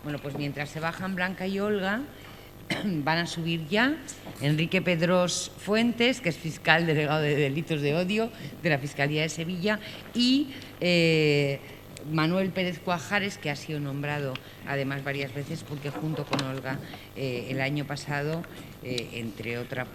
Bueno, pues mientras se bajan Blanca y Olga, van a subir ya Enrique Pedros Fuentes, que es fiscal delegado de delitos de odio de la Fiscalía de Sevilla, y Manuel Pérez Cuajares, que ha sido nombrado además varias veces porque junto con Olga el año pasado, entre otras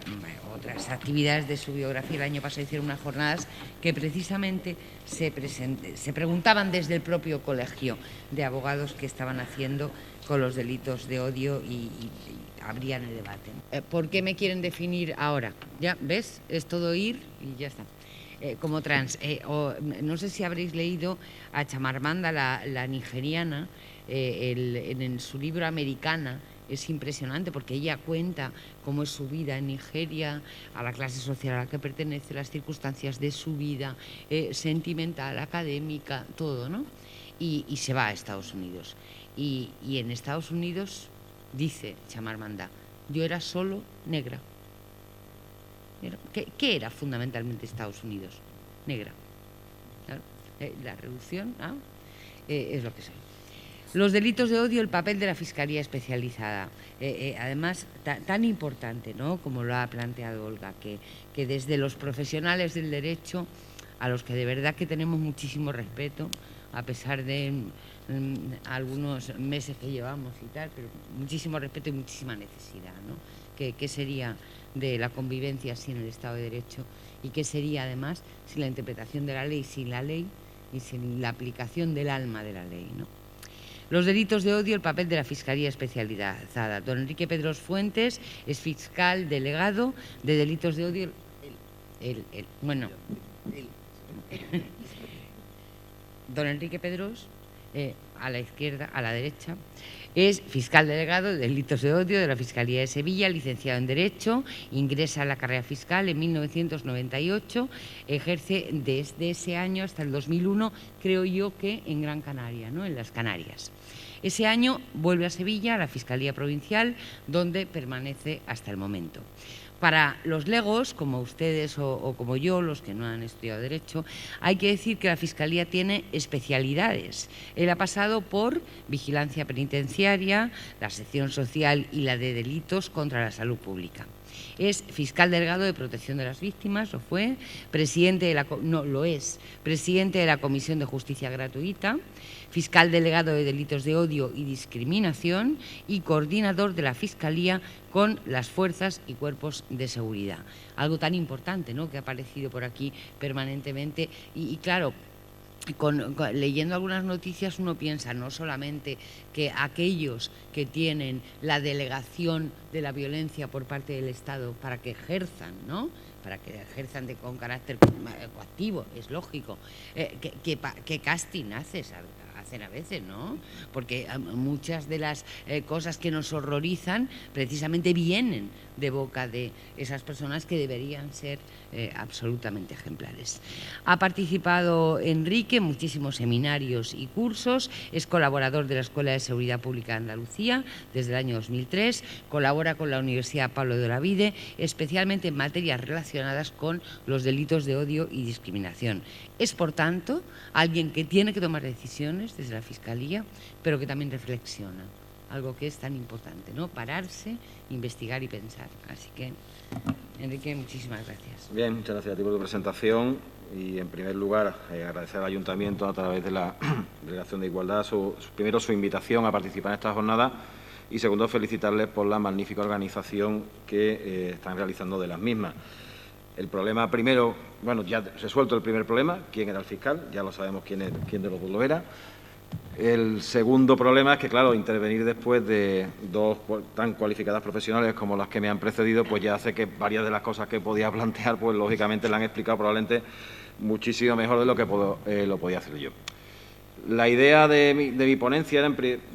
actividades de su biografía, el año pasado hicieron unas jornadas que precisamente se preguntaban desde el propio colegio de abogados qué estaban haciendo con los delitos de odio y abrían el debate. ¿Por qué me quieren definir ahora? ¿Ya ves? Es todo ir y ya está. Como trans. No sé si habréis leído a Chamarmanda, la nigeriana, en su libro Americana. Es impresionante porque ella cuenta cómo es su vida en Nigeria, a la clase social a la que pertenece, las circunstancias de su vida, sentimental, académica, todo, ¿no? Y se va a Estados Unidos. Y en Estados Unidos, dice Chamarmanda, yo era solo negra. ¿Qué era fundamentalmente Estados Unidos? Negra. Claro. La reducción es lo que soy. Los delitos de odio, el papel de la Fiscalía Especializada. Además, tan importante, ¿no?, como lo ha planteado Olga, que desde los profesionales del derecho, a los que de verdad que tenemos muchísimo respeto, a pesar de algunos meses que llevamos y tal, pero muchísimo respeto y muchísima necesidad, ¿no? ¿Qué sería de la convivencia sin el Estado de Derecho? ¿Y qué sería, además, sin la interpretación de la ley, sin la ley y sin la aplicación del alma de la ley, ¿no? Los delitos de odio, el papel de la Fiscalía Especializada. Don Enrique Pedros Fuentes es fiscal delegado de delitos de odio. Don Enrique Pedros, a la izquierda, a la derecha, es fiscal delegado de delitos de odio de la Fiscalía de Sevilla, licenciado en Derecho, ingresa a la carrera fiscal en 1998, ejerce desde ese año hasta el 2001, creo yo que en Gran Canaria, ¿no?, en las Canarias. Ese año vuelve a Sevilla, a la Fiscalía Provincial, donde permanece hasta el momento. Para los legos, como ustedes o como yo, los que no han estudiado Derecho, hay que decir que la Fiscalía tiene especialidades. Él ha pasado por vigilancia penitenciaria, la sección social y la de delitos contra la salud pública. Es fiscal delegado de protección de las víctimas, lo fue, presidente de la Comisión de Justicia Gratuita, fiscal delegado de delitos de odio y discriminación y coordinador de la Fiscalía con las fuerzas y cuerpos de seguridad. Algo tan importante, ¿no?, que ha aparecido por aquí permanentemente y claro, leyendo algunas noticias uno piensa no solamente que aquellos que tienen la delegación de la violencia por parte del Estado para que ejerzan, ¿no?, para que ejerzan con carácter coactivo, es lógico, ¿qué casting hacen a veces, ¿no? Porque muchas de las cosas que nos horrorizan precisamente vienen de boca de esas personas que deberían ser absolutamente ejemplares. Ha participado Enrique en muchísimos seminarios y cursos, es colaborador de la Escuela de Seguridad Pública de Andalucía desde el año 2003, colabora con la Universidad Pablo de Olavide, especialmente en materias relacionadas con los delitos de odio y discriminación. Es, por tanto, alguien que tiene que tomar decisiones desde la Fiscalía, pero que también reflexiona, algo que es tan importante, ¿no?, pararse, investigar y pensar. Así que, Enrique, muchísimas gracias. Bien, muchas gracias a ti por tu presentación y, en primer lugar, agradecer al Ayuntamiento a través de la Delegación de Igualdad, primero su invitación a participar en esta jornada y, segundo, felicitarles por la magnífica organización que están realizando de las mismas. El problema primero, bueno, ya resuelto el primer problema, quién era el fiscal, ya lo sabemos quién de los dos lo era. El segundo problema es que, claro, intervenir después de dos tan cualificadas profesionales como las que me han precedido, pues ya hace que varias de las cosas que podía plantear, pues lógicamente las han explicado probablemente muchísimo mejor de lo que lo podía hacer yo. La idea de mi ponencia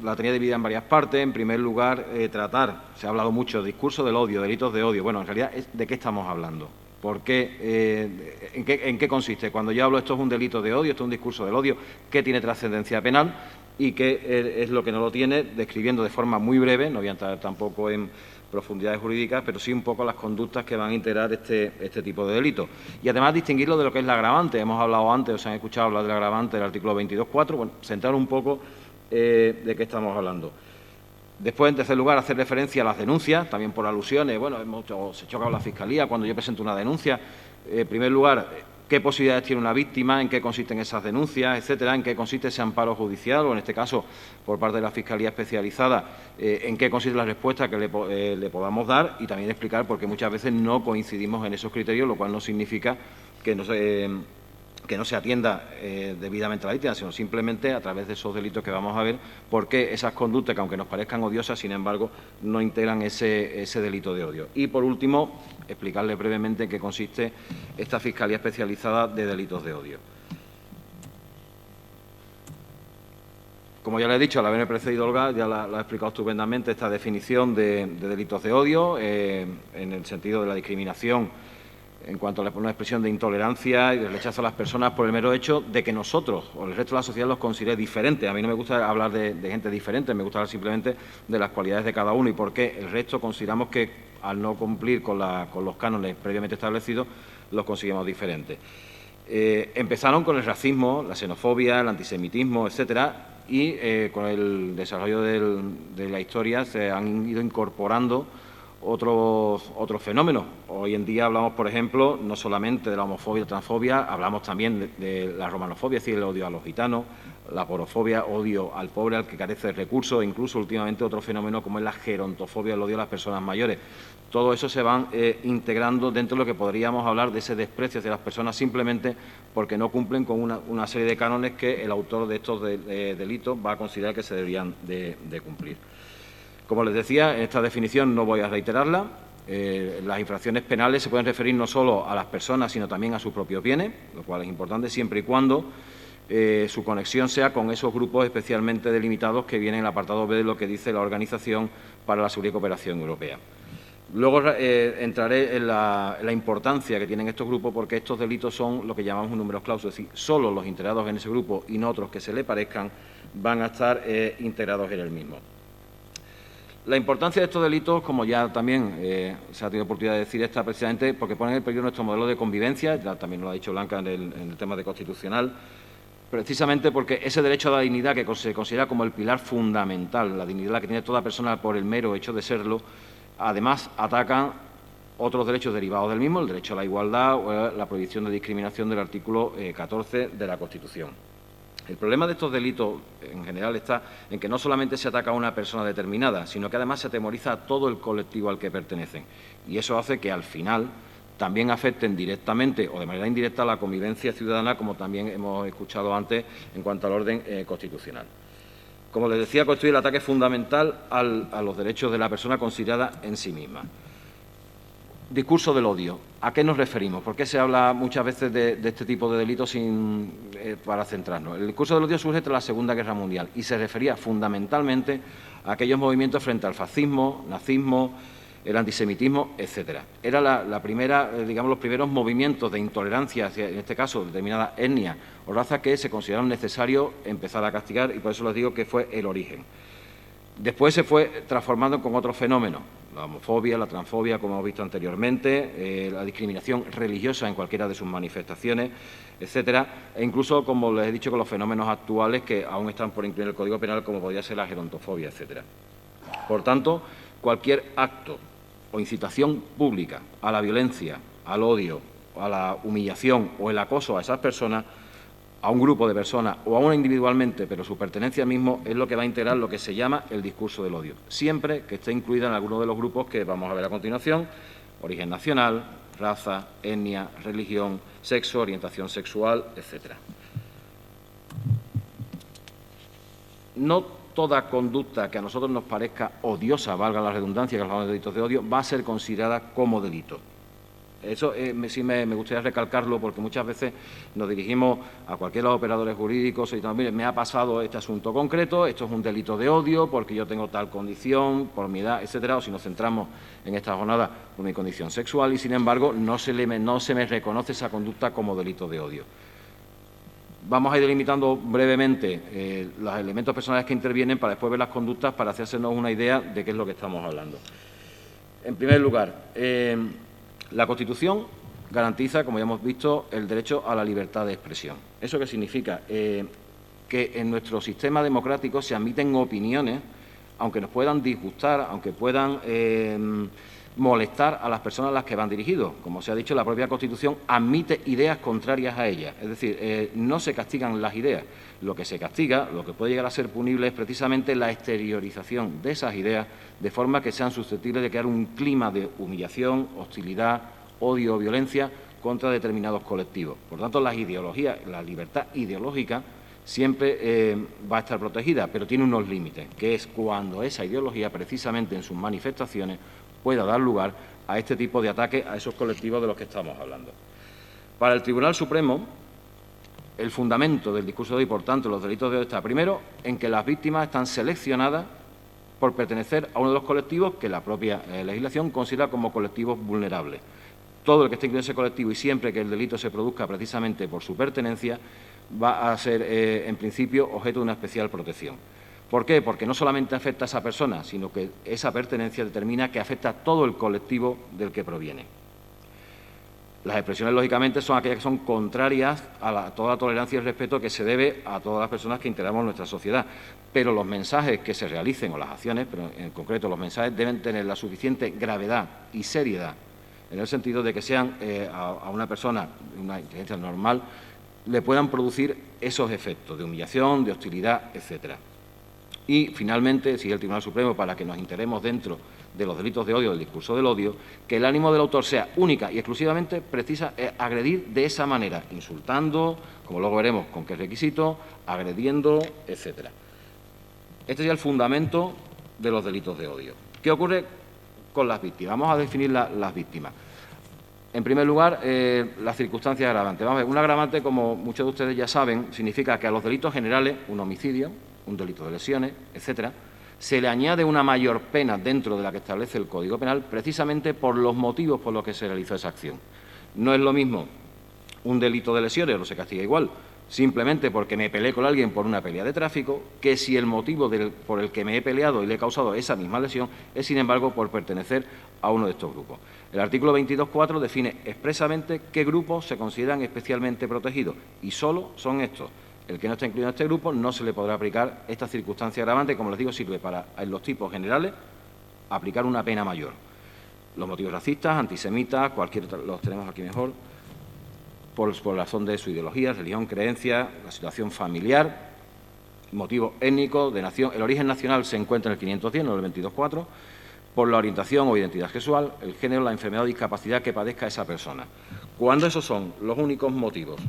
la tenía dividida en varias partes. En primer lugar, se ha hablado mucho de discurso del odio, delitos de odio. Bueno, en realidad, ¿de qué estamos hablando? ¿Por qué? ¿En qué consiste? Cuando yo hablo esto es un delito de odio, esto es un discurso del odio, ¿qué tiene trascendencia penal y qué es lo que no lo tiene? Describiendo de forma muy breve, no voy a entrar tampoco en profundidades jurídicas, pero sí un poco las conductas que van a integrar este tipo de delitos. Y además distinguirlo de lo que es la agravante. Hemos hablado antes, os han escuchado hablar del agravante del artículo 22.4. Bueno, centrar un poco de qué estamos hablando. Después, en tercer lugar, hacer referencia a las denuncias, también por alusiones. Bueno, se choca con la Fiscalía cuando yo presento una denuncia. En primer lugar, qué posibilidades tiene una víctima, en qué consisten esas denuncias, etcétera, en qué consiste ese amparo judicial o, en este caso, por parte de la Fiscalía Especializada, en qué consiste la respuesta que le podamos dar, y también explicar por qué muchas veces no coincidimos en esos criterios, lo cual no significa que no se atienda debidamente a la víctima, sino simplemente a través de esos delitos que vamos a ver, por qué esas conductas, que aunque nos parezcan odiosas, sin embargo, no integran ese delito de odio. Y, por último, explicarle brevemente en qué consiste esta Fiscalía Especializada de Delitos de Odio. Como ya le he dicho, al haberme precedido Olga, ya la ha explicado estupendamente esta definición de delitos de odio, en el sentido de la discriminación en cuanto a una expresión de intolerancia y de rechazo a las personas por el mero hecho de que nosotros o el resto de la sociedad los considere diferentes. A mí no me gusta hablar de gente diferente, me gusta hablar simplemente de las cualidades de cada uno y por qué el resto consideramos que, al no cumplir con los cánones previamente establecidos, los conseguimos diferentes. Empezaron con el racismo, la xenofobia, el antisemitismo, etcétera, y con el desarrollo de la historia se han ido incorporando otros fenómenos. Hoy en día hablamos, por ejemplo, no solamente de la homofobia y la transfobia, hablamos también de la romanofobia, es decir, el odio a los gitanos, la porofobia, odio al pobre, al que carece de recursos, e incluso últimamente otro fenómeno como es la gerontofobia, el odio a las personas mayores. Todo eso se van integrando dentro de lo que podríamos hablar de ese desprecio hacia las personas simplemente porque no cumplen con una serie de cánones que el autor de estos delitos va a considerar que se deberían de cumplir. Como les decía, en esta definición no voy a reiterarla. Las infracciones penales se pueden referir no solo a las personas, sino también a sus propios bienes, lo cual es importante siempre y cuando su conexión sea con esos grupos especialmente delimitados que vienen en el apartado B de lo que dice la Organización para la Seguridad y Cooperación Europea. Luego entraré en la importancia que tienen estos grupos, porque estos delitos son lo que llamamos un números clausus, es decir, solo los integrados en ese grupo y no otros que se le parezcan van a estar integrados en el mismo. La importancia de estos delitos, como ya también se ha tenido oportunidad de decir, está precisamente porque ponen en peligro nuestro modelo de convivencia, ya también lo ha dicho Blanca en el tema de constitucional, precisamente porque ese derecho a la dignidad que se considera como el pilar fundamental, la dignidad que tiene toda persona por el mero hecho de serlo, además atacan otros derechos derivados del mismo, el derecho a la igualdad o la prohibición de discriminación del artículo 14 de la Constitución. El problema de estos delitos, en general, está en que no solamente se ataca a una persona determinada, sino que además se atemoriza a todo el colectivo al que pertenecen. Y eso hace que, al final, también afecten directamente o de manera indirecta a la convivencia ciudadana, como también hemos escuchado antes en cuanto al orden constitucional. Como les decía, constituye el ataque fundamental a los derechos de la persona considerada en sí misma. Discurso del odio. ¿A qué nos referimos? ¿Por qué se habla muchas veces de este tipo de delitos para centrarnos? El discurso del odio surge tras la Segunda Guerra Mundial y se refería fundamentalmente a aquellos movimientos frente al fascismo, nazismo, el antisemitismo, etcétera. Era la primera, digamos, los primeros movimientos de intolerancia hacia, en este caso, determinada etnia o raza que se consideraron necesario empezar a castigar, y por eso les digo que fue el origen. Después se fue transformando con otros fenómenos, la homofobia, la transfobia, como hemos visto anteriormente, la discriminación religiosa en cualquiera de sus manifestaciones, etcétera, e incluso, como les he dicho, con los fenómenos actuales que aún están por incluir en el Código Penal, como podría ser la gerontofobia, etcétera. Por tanto, cualquier acto o incitación pública a la violencia, al odio, a la humillación o el acoso a esas personas, a un grupo de personas o a una individualmente, pero su pertenencia mismo es lo que va a integrar lo que se llama el discurso del odio, siempre que esté incluida en alguno de los grupos que vamos a ver a continuación: origen nacional, raza, etnia, religión, sexo, orientación sexual, etcétera. No toda conducta que a nosotros nos parezca odiosa, valga la redundancia, que hablamos de delitos de odio, va a ser considerada como delito. Eso sí me gustaría recalcarlo, porque muchas veces nos dirigimos a cualquiera de los operadores jurídicos y dicen: mire, me ha pasado este asunto concreto, esto es un delito de odio porque yo tengo tal condición, por mi edad, etcétera, o si nos centramos en esta jornada por mi condición sexual, y sin embargo no se me reconoce esa conducta como delito de odio. Vamos a ir delimitando brevemente los elementos personales que intervienen para después ver las conductas, para hacernos una idea de qué es lo que estamos hablando. En primer lugar, la Constitución garantiza, como ya hemos visto, el derecho a la libertad de expresión. ¿Eso qué significa? Que en nuestro sistema democrático se admiten opiniones aunque nos puedan disgustar, aunque puedan molestar a las personas a las que van dirigidos. Como se ha dicho, la propia Constitución admite ideas contrarias a ellas. Es decir, no se castigan las ideas. Lo que se castiga, lo que puede llegar a ser punible, es precisamente la exteriorización de esas ideas de forma que sean susceptibles de crear un clima de humillación, hostilidad, odio o violencia contra determinados colectivos. Por tanto, las ideologías, la libertad ideológica siempre va a estar protegida, pero tiene unos límites, que es cuando esa ideología, precisamente en sus manifestaciones, pueda dar lugar a este tipo de ataques a esos colectivos de los que estamos hablando. Para el Tribunal Supremo, el fundamento del discurso de hoy, por tanto, los delitos de odio está, primero, en que las víctimas están seleccionadas por pertenecer a uno de los colectivos que la propia legislación considera como colectivos vulnerables. Todo el que esté incluido en ese colectivo y siempre que el delito se produzca precisamente por su pertenencia va a ser, en principio, objeto de una especial protección. ¿Por qué? Porque no solamente afecta a esa persona, sino que esa pertenencia determina que afecta a todo el colectivo del que proviene. Las expresiones, lógicamente, son aquellas que son contrarias a toda la tolerancia y el respeto que se debe a todas las personas que integramos nuestra sociedad. Pero los mensajes que se realicen, o las acciones, pero en concreto los mensajes, deben tener la suficiente gravedad y seriedad, en el sentido de que sean a una persona de una inteligencia normal, le puedan producir esos efectos de humillación, de hostilidad, etcétera. Y, finalmente, sigue el Tribunal Supremo, para que nos integremos dentro de los delitos de odio, del discurso del odio, que el ánimo del autor sea única y exclusivamente precisa agredir de esa manera, insultando, como luego veremos con qué requisito, agrediendo, etcétera. Este es el fundamento de los delitos de odio. ¿Qué ocurre con las víctimas? Vamos a definir las víctimas. En primer lugar, las circunstancias agravantes. Vamos a ver, un agravante, como muchos de ustedes ya saben, significa que a los delitos generales, un homicidio, un delito de lesiones, etcétera, se le añade una mayor pena dentro de la que establece el Código Penal, precisamente por los motivos por los que se realizó esa acción. No es lo mismo un delito de lesiones, no se castiga igual, simplemente porque me peleé con alguien por una pelea de tráfico, que si el motivo por el que me he peleado y le he causado esa misma lesión es, sin embargo, por pertenecer a uno de estos grupos. El artículo 22.4 define expresamente qué grupos se consideran especialmente protegidos, y solo son estos. El que no está incluido en este grupo no se le podrá aplicar esta circunstancia agravante, como les digo, sirve para, en los tipos generales, aplicar una pena mayor. Los motivos racistas, antisemitas, los tenemos aquí mejor, por razón de su ideología, religión, creencia, la situación familiar, motivo étnico, de nación. El origen nacional se encuentra en el 510, no en el 22.4, por la orientación o identidad sexual, el género, la enfermedad o discapacidad que padezca esa persona. Cuando esos son los únicos motivos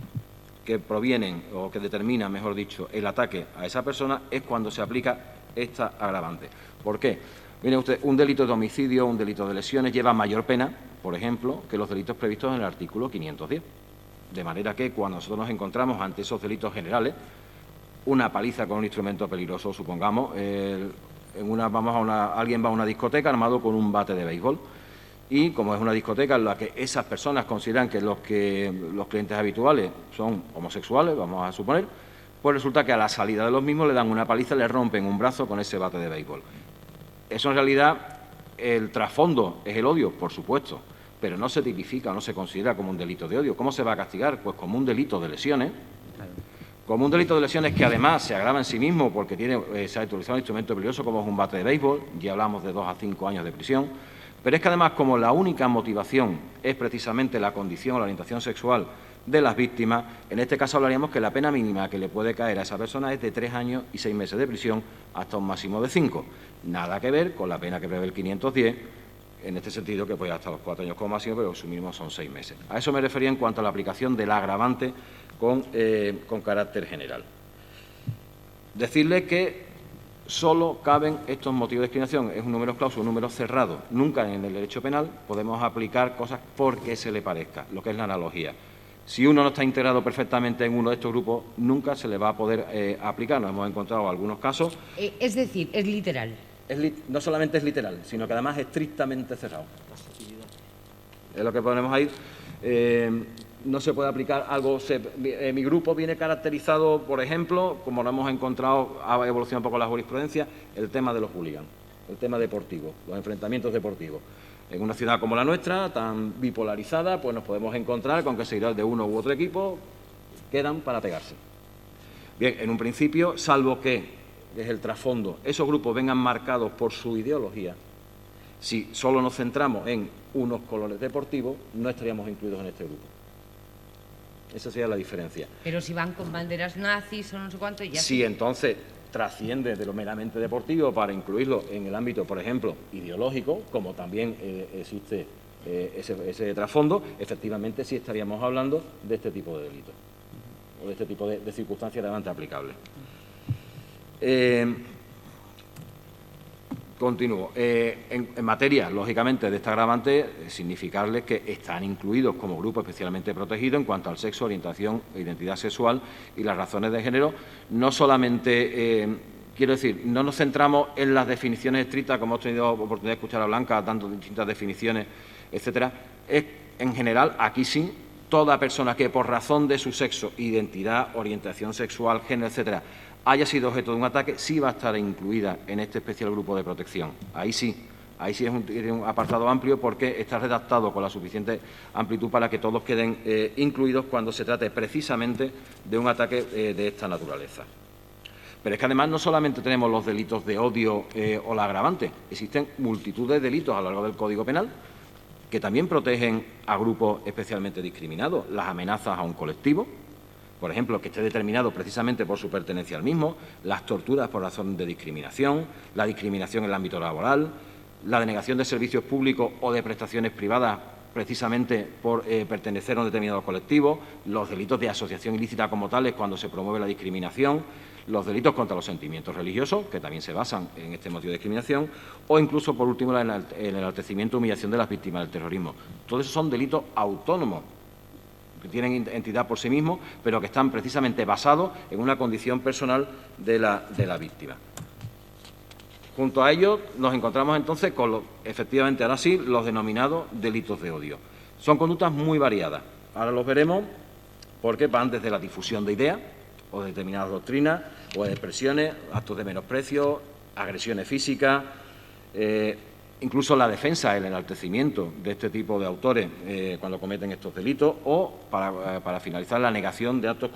que provienen o que determinan, mejor dicho, el ataque a esa persona, es cuando se aplica esta agravante. ¿Por qué? Mire usted, un delito de homicidio, un delito de lesiones lleva mayor pena, por ejemplo, que los delitos previstos en el artículo 510. De manera que cuando nosotros nos encontramos ante esos delitos generales, una paliza con un instrumento peligroso, supongamos, alguien va a una discoteca armado con un bate de béisbol, y como es una discoteca en la que esas personas consideran que los clientes habituales son homosexuales, vamos a suponer, pues resulta que a la salida de los mismos le dan una paliza y le rompen un brazo con ese bate de béisbol. Eso, en realidad, el trasfondo es el odio, por supuesto, pero no se tipifica, no se considera como un delito de odio. ¿Cómo se va a castigar? Pues como un delito de lesiones, como un delito de lesiones que además se agrava en sí mismo porque se ha utilizado un instrumento peligroso como es un bate de béisbol, ya hablamos de 2 a 5 años de prisión, pero es que además, como la única motivación es precisamente la condición o la orientación sexual de las víctimas, en este caso hablaríamos que la pena mínima que le puede caer a esa persona es de 3 años y 6 meses de prisión hasta un máximo de 5. Nada que ver con la pena que prevé el 510, en este sentido, que puede hasta los 4 años como máximo, pero su mínimo son 6 meses. A eso me refería en cuanto a la aplicación del agravante con carácter general. Decirle que solo caben estos motivos de discriminación. Es un número clauso, un número cerrado. Nunca en el derecho penal podemos aplicar cosas porque se le parezca, lo que es la analogía. Si uno no está integrado perfectamente en uno de estos grupos, nunca se le va a poder aplicar. Nos hemos encontrado algunos casos. Es decir, es literal. No solamente es literal, sino que además es estrictamente cerrado. Es lo que ponemos ahí. No se puede aplicar algo. Mi grupo viene caracterizado, por ejemplo, como lo hemos encontrado, ha evolucionado un poco la jurisprudencia, el tema de los hooligans, el tema deportivo, los enfrentamientos deportivos. En una ciudad como la nuestra, tan bipolarizada, pues nos podemos encontrar con que seguidores de uno u otro equipo quedan para pegarse. Bien, en un principio, salvo que que es el trasfondo, esos grupos vengan marcados por su ideología, si solo nos centramos en unos colores deportivos, no estaríamos incluidos en este grupo. Esa sería la diferencia. Pero si van con banderas nazis o no sé cuánto, ya... Sí, entonces trasciende de lo meramente deportivo para incluirlo en el ámbito, por ejemplo, ideológico, como también existe ese trasfondo, efectivamente sí estaríamos hablando de este tipo de delitos o de este tipo de circunstancias realmente aplicables. Continúo. En materia, lógicamente, de esta agravante, significarles que están incluidos como grupo especialmente protegido en cuanto al sexo, orientación e identidad sexual y las razones de género. No solamente, quiero decir, no nos centramos en las definiciones estrictas, como hemos tenido oportunidad de escuchar a Blanca, dando distintas definiciones, etcétera. Es, en general, aquí sí, toda persona que por razón de su sexo, identidad, orientación sexual, género, etcétera, haya sido objeto de un ataque, sí va a estar incluida en este especial grupo de protección. Ahí sí es un apartado amplio porque está redactado con la suficiente amplitud para que todos queden incluidos cuando se trate precisamente de un ataque de esta naturaleza. Pero es que además no solamente tenemos los delitos de odio o la agravante, existen multitud de delitos a lo largo del Código Penal que también protegen a grupos especialmente discriminados, las amenazas a un colectivo, por ejemplo, que esté determinado precisamente por su pertenencia al mismo, las torturas por razón de discriminación, la discriminación en el ámbito laboral, la denegación de servicios públicos o de prestaciones privadas precisamente por pertenecer a un determinado colectivo, los delitos de asociación ilícita como tales cuando se promueve la discriminación, los delitos contra los sentimientos religiosos, que también se basan en este motivo de discriminación, o incluso, por último, el enaltecimiento o humillación de las víctimas del terrorismo. Todos esos son delitos autónomos, que tienen entidad por sí mismos, pero que están precisamente basados en una condición personal de la víctima. Junto a ello nos encontramos entonces con, efectivamente, ahora sí, los denominados delitos de odio. Son conductas muy variadas. Ahora los veremos porque van desde la difusión de ideas o de determinadas doctrinas o de expresiones, actos de menosprecio, agresiones físicas, incluso la defensa, el enaltecimiento de este tipo de autores cuando cometen estos delitos o, para finalizar, la negación de actos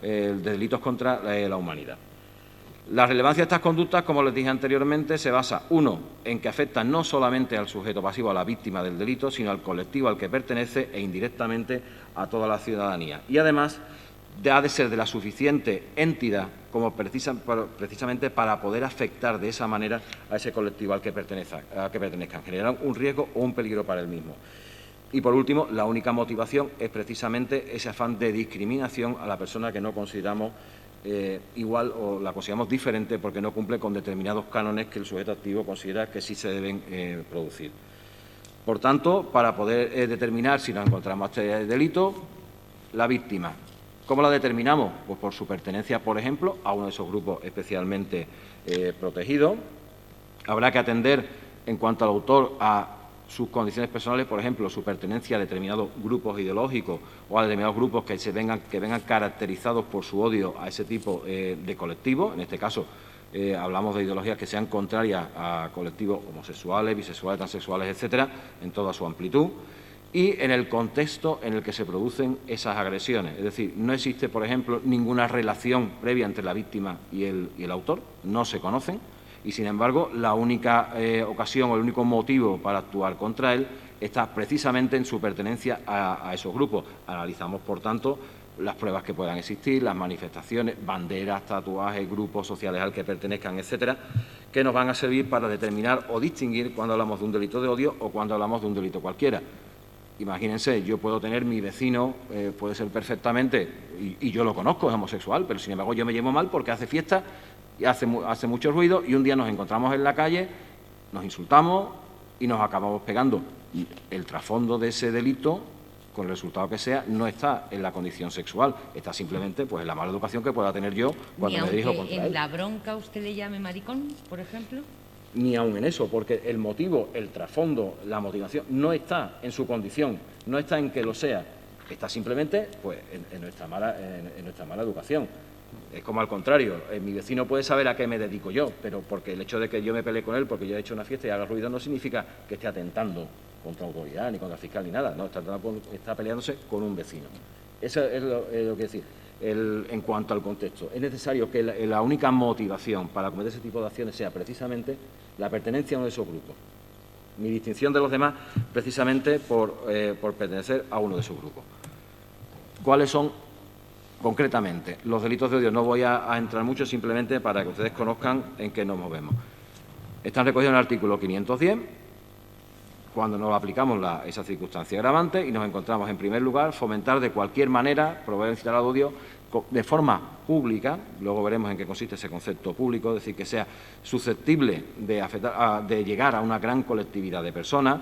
de delitos contra la humanidad. La relevancia de estas conductas, como les dije anteriormente, se basa, uno, en que afectan no solamente al sujeto pasivo, a la víctima del delito, sino al colectivo al que pertenece e indirectamente a toda la ciudadanía. Y además, ha de ser de la suficiente entidad como precisamente para poder afectar de esa manera a ese colectivo al que pertenezcan, generar un riesgo o un peligro para el mismo. Y, por último, la única motivación es precisamente ese afán de discriminación a la persona que no consideramos igual o la consideramos diferente porque no cumple con determinados cánones que el sujeto activo considera que sí se deben producir. Por tanto, para poder determinar si nos encontramos este delito, la víctima, ¿cómo la determinamos? Pues por su pertenencia, por ejemplo, a uno de esos grupos especialmente protegidos. Habrá que atender, en cuanto al autor, a sus condiciones personales, por ejemplo, su pertenencia a determinados grupos ideológicos o a determinados grupos que vengan caracterizados por su odio a ese tipo de colectivos. En este caso, hablamos de ideologías que sean contrarias a colectivos homosexuales, bisexuales, transexuales, etcétera, en toda su amplitud. Y en el contexto en el que se producen esas agresiones. Es decir, no existe, por ejemplo, ninguna relación previa entre la víctima y el autor, no se conocen, y, sin embargo, la única ocasión o el único motivo para actuar contra él está precisamente en su pertenencia a esos grupos. Analizamos, por tanto, las pruebas que puedan existir, las manifestaciones, banderas, tatuajes, grupos sociales al que pertenezcan, etcétera, que nos van a servir para determinar o distinguir cuando hablamos de un delito de odio o cuando hablamos de un delito cualquiera. Imagínense, yo puedo tener mi vecino, puede ser perfectamente, y yo lo conozco, es homosexual, pero sin embargo yo me llevo mal porque hace fiesta y hace mucho ruido y un día nos encontramos en la calle, nos insultamos y nos acabamos pegando. Y el trasfondo de ese delito, con el resultado que sea, no está en la condición sexual, está simplemente pues en la mala educación que pueda tener yo cuando me dirijo contra él. ¿En la bronca usted le llame maricón, por ejemplo? Ni aun en eso, porque el motivo, el trasfondo, la motivación no está en su condición, no está en que lo sea, está simplemente pues en nuestra mala educación. Es como al contrario, mi vecino puede saber a qué me dedico yo, pero porque el hecho de que yo me pelee con él porque yo he hecho una fiesta y haga ruido no significa que esté atentando contra autoridad, ni contra el fiscal, ni nada, no, está peleándose con un vecino. Eso es lo que decir. en cuanto al contexto. Es necesario que la única motivación para cometer ese tipo de acciones sea precisamente la pertenencia a uno de esos grupos. Mi distinción de los demás precisamente por pertenecer a uno de esos grupos. ¿Cuáles son concretamente los delitos de odio? No voy a entrar mucho, simplemente para que ustedes conozcan en qué nos movemos. Están recogidos en el artículo 510, cuando nos aplicamos esa circunstancia agravante y nos encontramos, en primer lugar, fomentar de cualquier manera, promover o incitar al odio de forma pública. Luego veremos en qué consiste ese concepto público, es decir, que sea susceptible de llegar a una gran colectividad de personas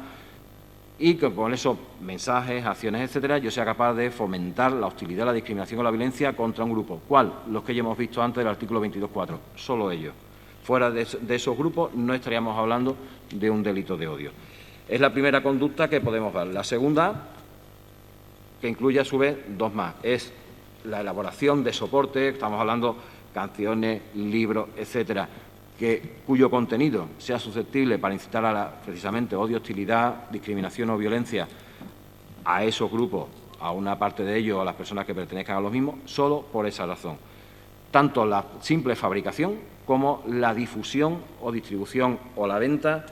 y que con esos mensajes, acciones, etcétera, yo sea capaz de fomentar la hostilidad, la discriminación o la violencia contra un grupo. ¿Cuál? Los que ya hemos visto antes del artículo 22.4, solo ellos. Fuera de esos grupos no estaríamos hablando de un delito de odio. Es la primera conducta que podemos dar. La segunda, que incluye a su vez dos más, es la elaboración de soporte, estamos hablando canciones, libros, etcétera, cuyo contenido sea susceptible para incitar a precisamente odio, hostilidad, discriminación o violencia a esos grupos, a una parte de ellos o a las personas que pertenezcan a los mismos, solo por esa razón. Tanto la simple fabricación como la difusión o distribución o la venta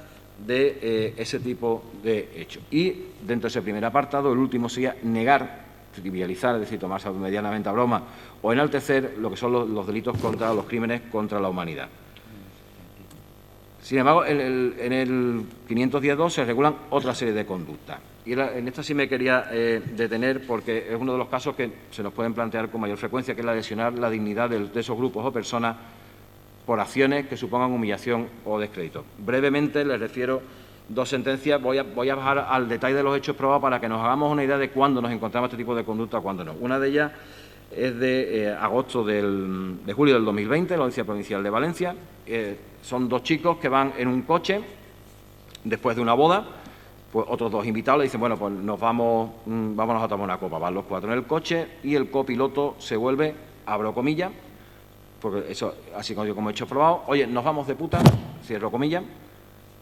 de ese tipo de hechos. Y dentro de ese primer apartado, el último sería negar, trivializar, es decir, tomarse medianamente a broma o enaltecer lo que son los delitos contra los crímenes contra la humanidad. Sin embargo, en el 510.2 se regulan otra serie de conductas. Y en esta sí me quería detener porque es uno de los casos que se nos pueden plantear con mayor frecuencia, que es la de lesionar la dignidad de esos grupos o personas por acciones que supongan humillación o descrédito. Brevemente les refiero dos sentencias. Voy a bajar al detalle de los hechos probados para que nos hagamos una idea de cuándo nos encontramos este tipo de conducta o cuándo no. Una de ellas es de julio del 2020, en la Audiencia Provincial de Valencia. Son dos chicos que van en un coche después de una boda. Pues otros dos invitados le dicen, bueno, pues vámonos a tomar una copa. Van los cuatro en el coche y el copiloto se vuelve, abro comillas, porque eso, así como he hecho probado, oye, nos vamos de puta, cierro comillas.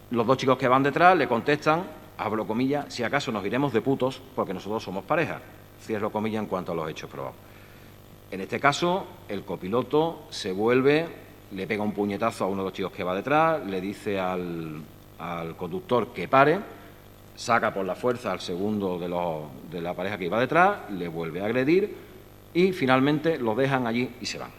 Los dos chicos que van detrás le contestan, abro comillas, si acaso nos iremos de putos porque nosotros somos pareja, cierro comillas en cuanto a los hechos probados. En este caso, el copiloto se vuelve, le pega un puñetazo a uno de los chicos que va detrás, le dice al conductor que pare, saca por la fuerza al segundo de la pareja que iba detrás, le vuelve a agredir y finalmente lo dejan allí y se van.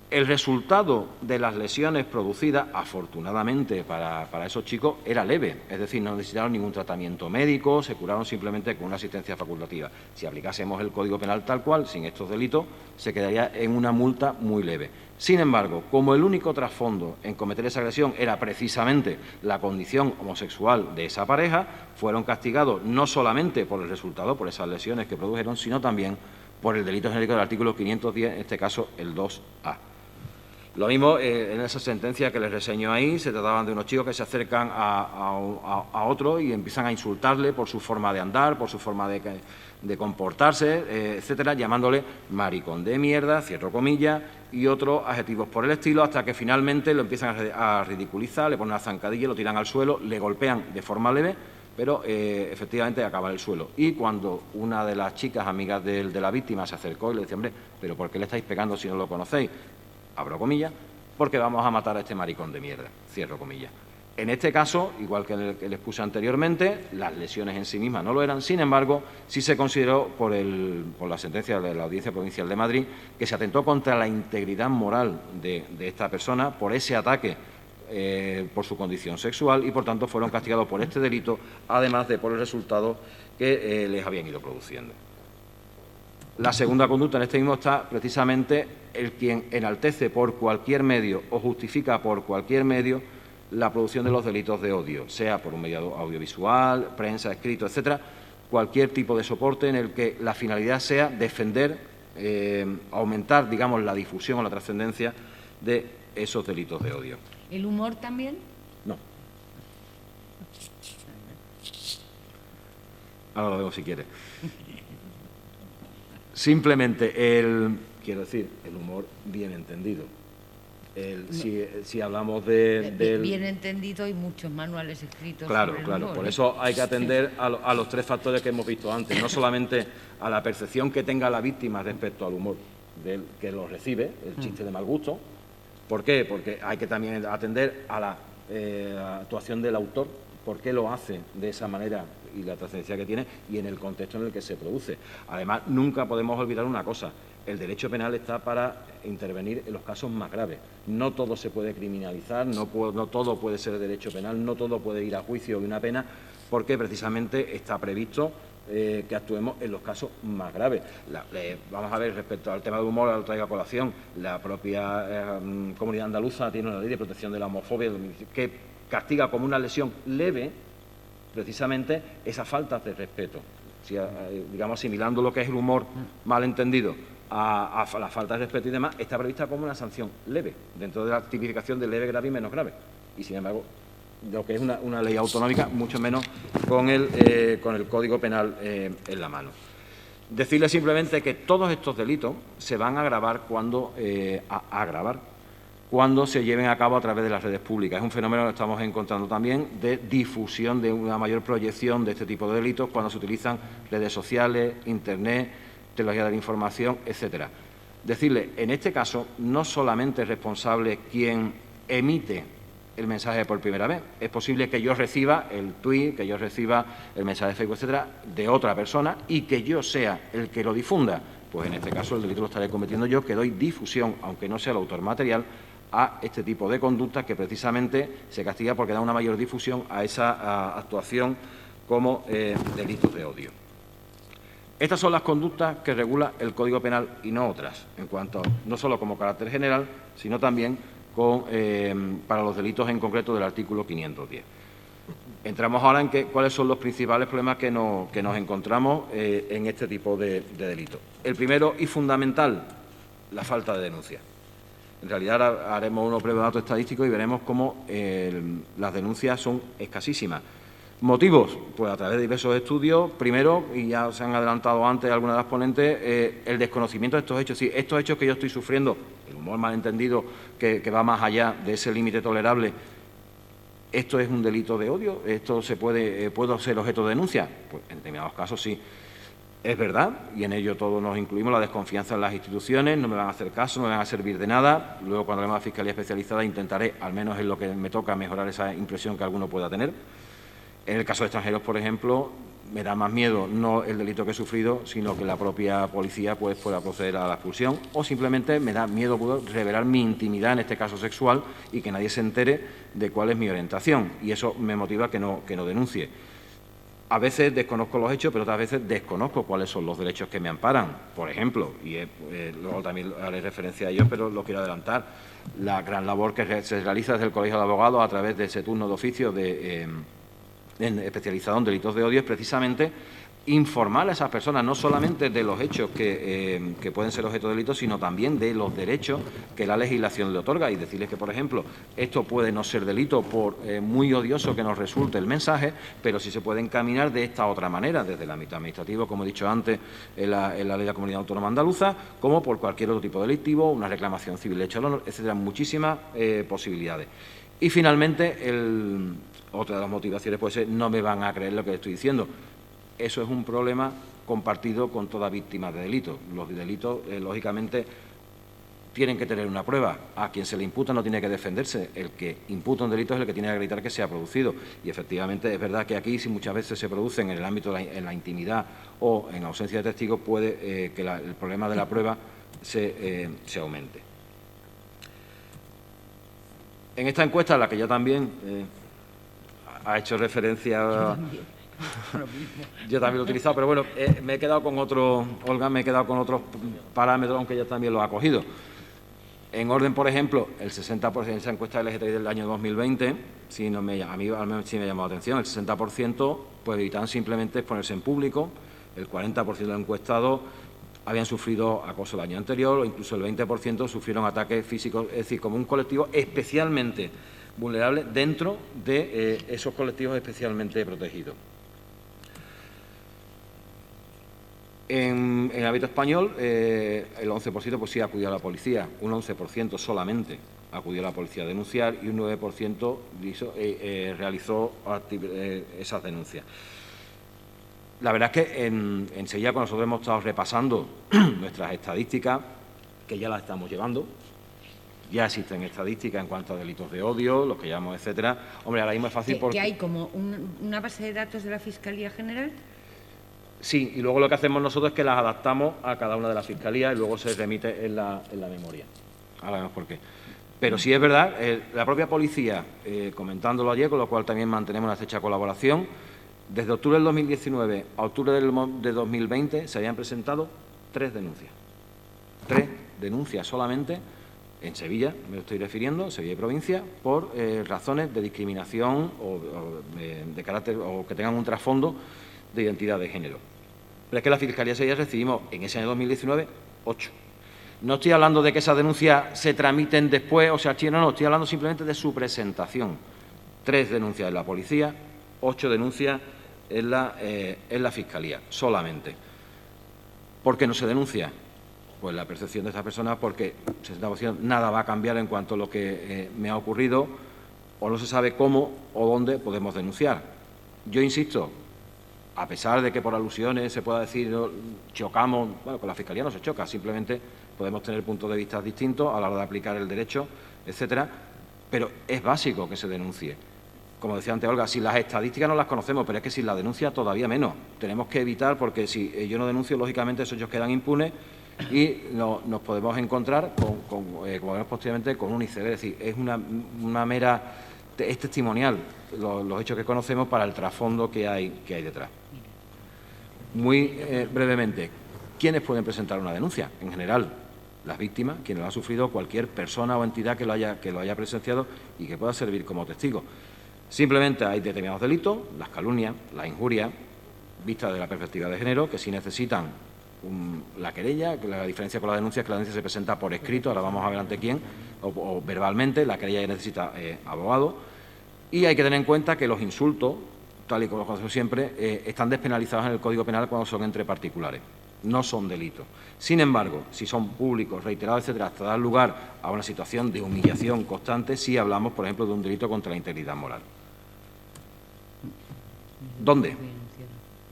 El resultado de las lesiones producidas, afortunadamente para esos chicos, era leve, es decir, no necesitaron ningún tratamiento médico, se curaron simplemente con una asistencia facultativa. Si aplicásemos el Código Penal tal cual, sin estos delitos, se quedaría en una multa muy leve. Sin embargo, como el único trasfondo en cometer esa agresión era precisamente la condición homosexual de esa pareja, fueron castigados no solamente por el resultado, por esas lesiones que produjeron, sino también por el delito genérico del artículo 510, en este caso el 2A. Lo mismo en esa sentencia que les reseño ahí, se trataban de unos chicos que se acercan a otro y empiezan a insultarle por su forma de andar, por su forma de comportarse, etcétera, llamándole maricón de mierda, cierro comillas, y otros adjetivos por el estilo, hasta que finalmente lo empiezan a ridiculizar, le ponen una zancadilla, lo tiran al suelo, le golpean de forma leve, pero efectivamente acaba en el suelo. Y cuando una de las chicas amigas de la víctima se acercó y le decía, hombre, ¿pero por qué le estáis pegando si no lo conocéis? Abro comillas, porque vamos a matar a este maricón de mierda, cierro comillas. En este caso, igual que el que les puse anteriormente, las lesiones en sí mismas no lo eran, sin embargo, sí se consideró por la sentencia de la Audiencia Provincial de Madrid que se atentó contra la integridad moral de esta persona por ese ataque por su condición sexual y, por tanto, fueron castigados por este delito, además de por el resultado que les habían ido produciendo. La segunda conducta en este mismo está precisamente el quien enaltece por cualquier medio o justifica por cualquier medio la producción de los delitos de odio, sea por un medio audiovisual, prensa, escrito, etcétera, cualquier tipo de soporte en el que la finalidad sea defender, aumentar, digamos, la difusión o la trascendencia de esos delitos de odio. ¿El humor también? No. Ahora lo vemos si quiere. Simplemente quiero decir, el humor bien entendido. Si hablamos del... Bien entendido, hay muchos manuales escritos. Claro, sobre el claro. humor, Por eso hay que atender a los tres factores que hemos visto antes, no solamente a la percepción que tenga la víctima respecto al humor, del que lo recibe, el chiste de mal gusto. ¿Por qué? Porque hay que también atender a la actuación del autor, por qué lo hace de esa manera y la trascendencia que tiene y en el contexto en el que se produce. Además, nunca podemos olvidar una cosa: el derecho penal está para intervenir en los casos más graves. No todo se puede criminalizar, no todo puede ser derecho penal, no todo puede ir a juicio y una pena, porque precisamente está previsto que actuemos en los casos más graves. Vamos a ver, respecto al tema del humor, lo traigo a colación, la propia comunidad andaluza tiene una ley de protección de la homofobia que castiga como una lesión leve precisamente esas faltas de respeto. Si, digamos, asimilando lo que es el humor malentendido a la falta de respeto y demás, está prevista como una sanción leve, dentro de la tipificación de leve, grave y menos grave. Y, sin embargo, lo que es una ley autonómica, mucho menos con el Código Penal en la mano. Decirle simplemente que todos estos delitos se van a agravar cuando se lleven a cabo a través de las redes públicas. Es un fenómeno que estamos encontrando también de difusión, de una mayor proyección de este tipo de delitos cuando se utilizan redes sociales, Internet, tecnología de la información, etcétera. Decirle, en este caso, no solamente es responsable quien emite el mensaje por primera vez. Es posible que yo reciba el tuit, que yo reciba el mensaje de Facebook, etcétera, de otra persona y que yo sea el que lo difunda. Pues en este caso el delito lo estaré cometiendo yo, que doy difusión, aunque no sea el autor material, a este tipo de conductas que precisamente se castiga porque da una mayor difusión a esa actuación como delitos de odio. Estas son las conductas que regula el Código Penal y no otras, en cuanto no solo como carácter general, sino también para los delitos en concreto del artículo 510. Entramos ahora en cuáles son los principales problemas que nos encontramos en este tipo de delitos. El primero y fundamental, la falta de denuncia. En realidad ahora haremos unos breves datos estadísticos y veremos cómo las denuncias son escasísimas. ¿Motivos? Pues a través de diversos estudios. Primero, y ya se han adelantado antes algunas de las ponentes, el desconocimiento de estos hechos. Sí, estos hechos que yo estoy sufriendo, el humor malentendido que va más allá de ese límite tolerable, ¿esto es un delito de odio? ¿Esto puedo ser objeto de denuncia? Pues en determinados casos sí. Es verdad, y en ello todos nos incluimos, la desconfianza en las instituciones, no me van a hacer caso, no me van a servir de nada. Luego, cuando hablemos de Fiscalía Especializada, intentaré, al menos en lo que me toca, mejorar esa impresión que alguno pueda tener. En el caso de extranjeros, por ejemplo, me da más miedo no el delito que he sufrido, sino que la propia policía pueda proceder a la expulsión, o simplemente me da miedo revelar mi intimidad, en este caso sexual, y que nadie se entere de cuál es mi orientación, y eso me motiva a que no denuncie. A veces desconozco los hechos, pero otras veces desconozco cuáles son los derechos que me amparan. Por ejemplo, y luego también haré referencia a ellos, pero lo quiero adelantar, la gran labor que se realiza desde el Colegio de Abogados a través de ese turno de oficio especializado en delitos de odio es precisamente informar a esas personas no solamente de los hechos que pueden ser objeto de delito, sino también de los derechos que la legislación le otorga y decirles que, por ejemplo, esto puede no ser delito por muy odioso que nos resulte el mensaje, pero sí se puede encaminar de esta otra manera, desde el ámbito administrativo, como he dicho antes, en la ley de la Comunidad Autónoma Andaluza, como por cualquier otro tipo delictivo, una reclamación civil hecha al honor, etcétera, muchísimas posibilidades. Y finalmente, otra de las motivaciones puede ser no me van a creer lo que estoy diciendo. Eso es un problema compartido con toda víctima de delitos. Los delitos, lógicamente, tienen que tener una prueba. A quien se le imputa no tiene que defenderse. El que imputa un delito es el que tiene que acreditar que se ha producido. Y efectivamente es verdad que aquí, si muchas veces se producen en el ámbito en la intimidad o en ausencia de testigos, puede que el problema de la prueba se aumente. En esta encuesta, a la que ya también ha hecho referencia, yo también lo he utilizado, pero bueno, me he quedado con otros parámetros, aunque ella también lo ha cogido. En orden, por ejemplo, el 60% de esa encuesta LGTBI del año 2020, a mí al menos sí me ha llamado la atención, el 60% pues evitan simplemente exponerse en público, el 40% de los encuestados habían sufrido acoso el año anterior o incluso el 20% sufrieron ataques físicos, es decir, como un colectivo especialmente vulnerable dentro de esos colectivos especialmente protegidos. En el ámbito español, el 11% pues sí acudió a la policía, un 11% solamente acudió a la policía a denunciar y un 9% realizó esas denuncias. La verdad es que enseguida, cuando nosotros hemos estado repasando nuestras estadísticas, que ya las estamos llevando. Ya existen estadísticas en cuanto a delitos de odio, los que llamamos, etcétera. Hombre, ahora mismo es fácil porque... ¿Que hay como una base de datos de la Fiscalía General? Sí, y luego lo que hacemos nosotros es que las adaptamos a cada una de las fiscalías y luego se remite en la memoria. Ahora vemos por qué. Pero sí es verdad, la propia policía, comentándolo ayer, con lo cual también mantenemos una estrecha colaboración, desde octubre del 2019 a octubre de 2020 se habían presentado 3 denuncias. 3 denuncias solamente en Sevilla, me estoy refiriendo, Sevilla y provincia, por razones de discriminación o de carácter o que tengan un trasfondo de identidad de género. Pero es que la Fiscalía de Sevilla recibimos en ese año 2019 8. No estoy hablando de que esas denuncias se tramiten después o se archiven, no, estoy hablando simplemente de su presentación. 3 denuncias en la policía, 8 denuncias en la Fiscalía, solamente. ¿Por qué no se denuncia? Pues la percepción de estas personas, porque nada va a cambiar en cuanto a lo que me ha ocurrido, o no se sabe cómo o dónde podemos denunciar. Yo insisto, a pesar de que por alusiones se pueda decir chocamos, bueno, con la Fiscalía no se choca, simplemente podemos tener puntos de vista distintos a la hora de aplicar el derecho, etcétera, pero es básico que se denuncie. Como decía antes Olga, si las estadísticas no las conocemos, pero es que si la denuncia todavía menos. Tenemos que evitar, porque si yo no denuncio, lógicamente esos hechos quedan impunes y nos podemos encontrar, como veremos posteriormente, con un iceberg. Es decir, es una mera... es testimonial los hechos que conocemos para el trasfondo que hay detrás. Muy brevemente, ¿quiénes pueden presentar una denuncia? En general, las víctimas, quienes lo han sufrido, cualquier persona o entidad que lo haya presenciado y que pueda servir como testigo. Simplemente hay determinados delitos, las calumnias, las injurias, vistas de la perspectiva de género, que sí necesitan la querella, que la diferencia con la denuncia es que la denuncia se presenta por escrito, ahora vamos a ver ante quién, o verbalmente, la querella ya necesita abogado, y hay que tener en cuenta que los insultos, tal y como lo conocemos siempre, están despenalizados en el Código Penal cuando son entre particulares, no son delitos. Sin embargo, si son públicos, reiterados, etcétera, hasta dar lugar a una situación de humillación constante, sí hablamos, por ejemplo, de un delito contra la integridad moral. ¿Dónde?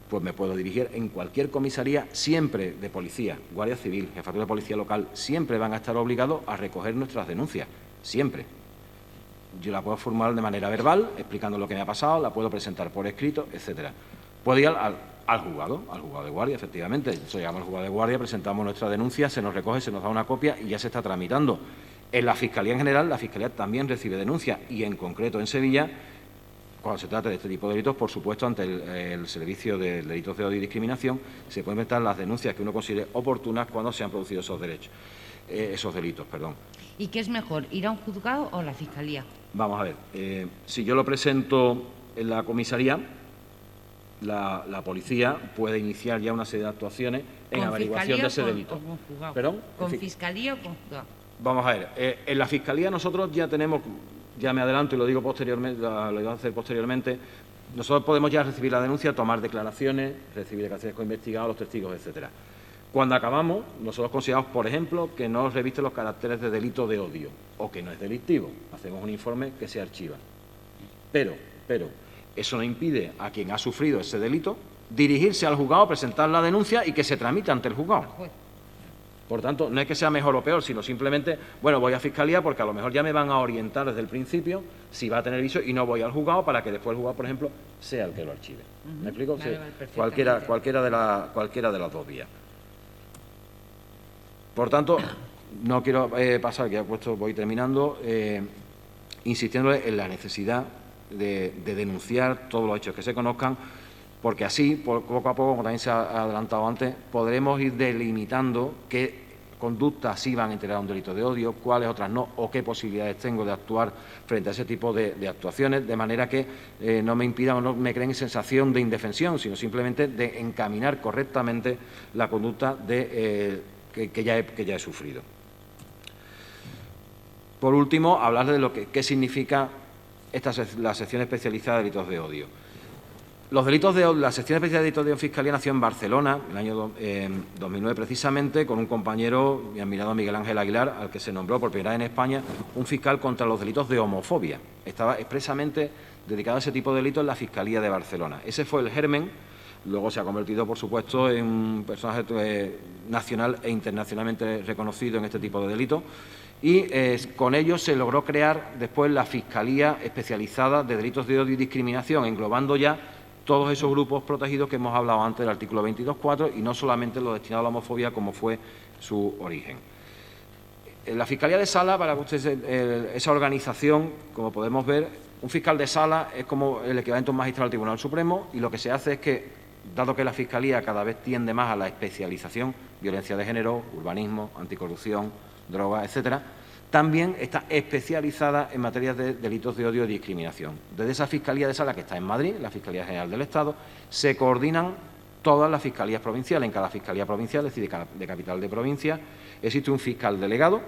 Pues me puedo dirigir en cualquier comisaría, siempre de policía, Guardia Civil, Jefatura de Policía Local, siempre van a estar obligados a recoger nuestras denuncias, siempre. Yo la puedo formular de manera verbal, explicando lo que me ha pasado, la puedo presentar por escrito, etcétera. Puedo ir al juzgado de guardia, efectivamente. Entonces, llegamos al juzgado de guardia, presentamos nuestra denuncia, se nos recoge, se nos da una copia y ya se está tramitando. En la Fiscalía en general, la Fiscalía también recibe denuncias y, en concreto, en Sevilla, cuando se trata de este tipo de delitos, por supuesto, ante el Servicio de Delitos de Odio y Discriminación, se pueden meter las denuncias que uno considere oportunas cuando se han producido esos delitos. ¿Y qué es mejor, ir a un juzgado o a la Fiscalía? Vamos a ver, si yo lo presento en la comisaría, la policía puede iniciar ya una serie de actuaciones en averiguación de ese delito. ¿Con juzgado? ¿Perdón? ¿Con Fiscalía o con juzgado? Vamos a ver, en la Fiscalía nosotros ya tenemos, ya me adelanto y lo digo posteriormente, lo iba a hacer posteriormente, nosotros podemos ya recibir la denuncia, tomar declaraciones, recibir declaraciones con investigados, los testigos, etcétera. Cuando acabamos, nosotros consideramos, por ejemplo, que no reviste los caracteres de delito de odio o que no es delictivo. Hacemos un informe que se archiva. Pero, eso no impide a quien ha sufrido ese delito dirigirse al juzgado, presentar la denuncia y que se tramite ante el juzgado. Por tanto, no es que sea mejor o peor, sino simplemente, bueno, voy a Fiscalía porque a lo mejor ya me van a orientar desde el principio si va a tener viso y no voy al juzgado para que después el juzgado, por ejemplo, sea el que lo archive. ¿Me explico? Vale, Cualquiera de las dos vías. Por tanto, no quiero pasar, que ya voy terminando, insistiéndole en la necesidad de denunciar todos los hechos que se conozcan, porque así, poco a poco, como también se ha adelantado antes, podremos ir delimitando qué conductas sí van a integrar un delito de odio, cuáles otras no, o qué posibilidades tengo de actuar frente a ese tipo de actuaciones, de manera que no me impidan o no me creen sensación de indefensión, sino simplemente de encaminar correctamente la conducta que ya he sufrido. Por último, hablar de qué significa la sección especializada de delitos de odio. Los delitos de odio, la sección especial de delitos de odio en Fiscalía nació en Barcelona, en el año 2009 precisamente, con un compañero, mi admirado Miguel Ángel Aguilar, al que se nombró por primera vez en España un fiscal contra los delitos de homofobia. Estaba expresamente dedicado a ese tipo de delitos en la Fiscalía de Barcelona. Ese fue el germen Luego se ha convertido, por supuesto, en un personaje nacional e internacionalmente reconocido en este tipo de delitos. Y con ello se logró crear después la Fiscalía Especializada de Delitos de Odio y Discriminación, englobando ya todos esos grupos protegidos que hemos hablado antes del artículo 22.4 y no solamente los destinados a la homofobia, como fue su origen. La Fiscalía de Sala, para ustedes, esa organización, como podemos ver, un fiscal de sala es como el equivalente a un magistrado del Tribunal Supremo, y lo que se hace es que, dado que la Fiscalía cada vez tiende más a la especialización, violencia de género, urbanismo, anticorrupción, drogas, etcétera, también está especializada en materia de delitos de odio y discriminación. Desde esa Fiscalía de Sala, que está en Madrid, la Fiscalía General del Estado, se coordinan todas las fiscalías provinciales. En cada fiscalía provincial, es decir, de capital de provincia, existe un fiscal delegado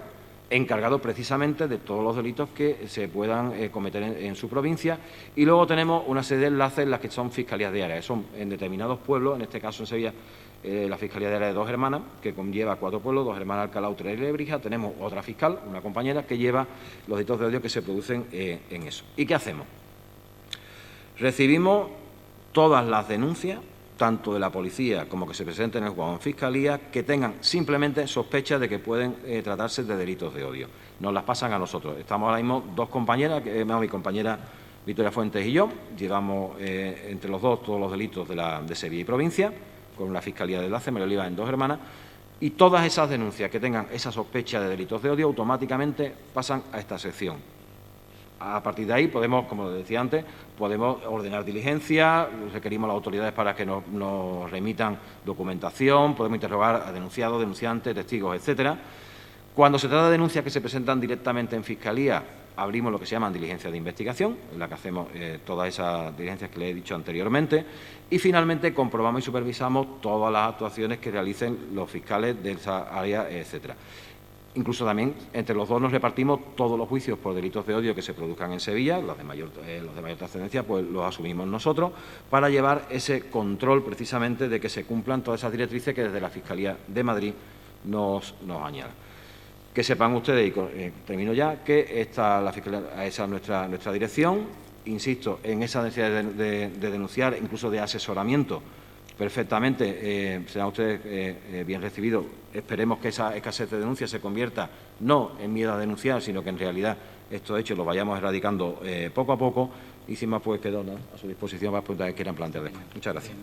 encargado precisamente de todos los delitos que se puedan cometer en su provincia, y luego tenemos una serie de enlaces en las que son fiscalías de área, que son en determinados pueblos, en este caso en Sevilla, la Fiscalía de Área de Dos Hermanas, que conlleva 4 pueblos, Dos Hermanas, Alcalá, Utrera y Lebrija. Tenemos otra fiscal, una compañera, que lleva los delitos de odio que se producen en eso. ¿Y qué hacemos? Recibimos todas las denuncias, tanto de la policía como que se presenten en el juzgado en fiscalía, que tengan simplemente sospecha de que pueden tratarse de delitos de odio. Nos las pasan a nosotros. Estamos ahora mismo 2 compañeras, mi compañera Victoria Fuentes y yo, llevamos entre los dos todos los delitos de Sevilla y provincia, con la Fiscalía de Enlace, María Oliva, en Dos Hermanas, y todas esas denuncias que tengan esa sospecha de delitos de odio automáticamente pasan a esta sección. A partir de ahí podemos, como decía antes, podemos ordenar diligencias, requerimos a las autoridades para que nos remitan documentación, podemos interrogar a denunciados, denunciantes, testigos, etcétera. Cuando se trata de denuncias que se presentan directamente en Fiscalía, abrimos lo que se llaman diligencias de investigación, en la que hacemos todas esas diligencias que les he dicho anteriormente, y finalmente comprobamos y supervisamos todas las actuaciones que realicen los fiscales de esa área, etcétera. Incluso también entre los dos nos repartimos todos los juicios por delitos de odio que se produzcan en Sevilla, los de mayor trascendencia, pues los asumimos nosotros, para llevar ese control precisamente de que se cumplan todas esas directrices que desde la Fiscalía de Madrid nos añaden. Que sepan ustedes, y termino ya, que esa es nuestra dirección. Insisto en esa necesidad de denunciar, incluso de asesoramiento. Perfectamente, serán ustedes bien recibidos. Esperemos que esa escasez de denuncias se convierta no en miedo a denunciar, sino que en realidad estos hechos los vayamos erradicando poco a poco. Y sin más, pues quedo a su disposición para las preguntas que quieran plantear después. Muchas gracias.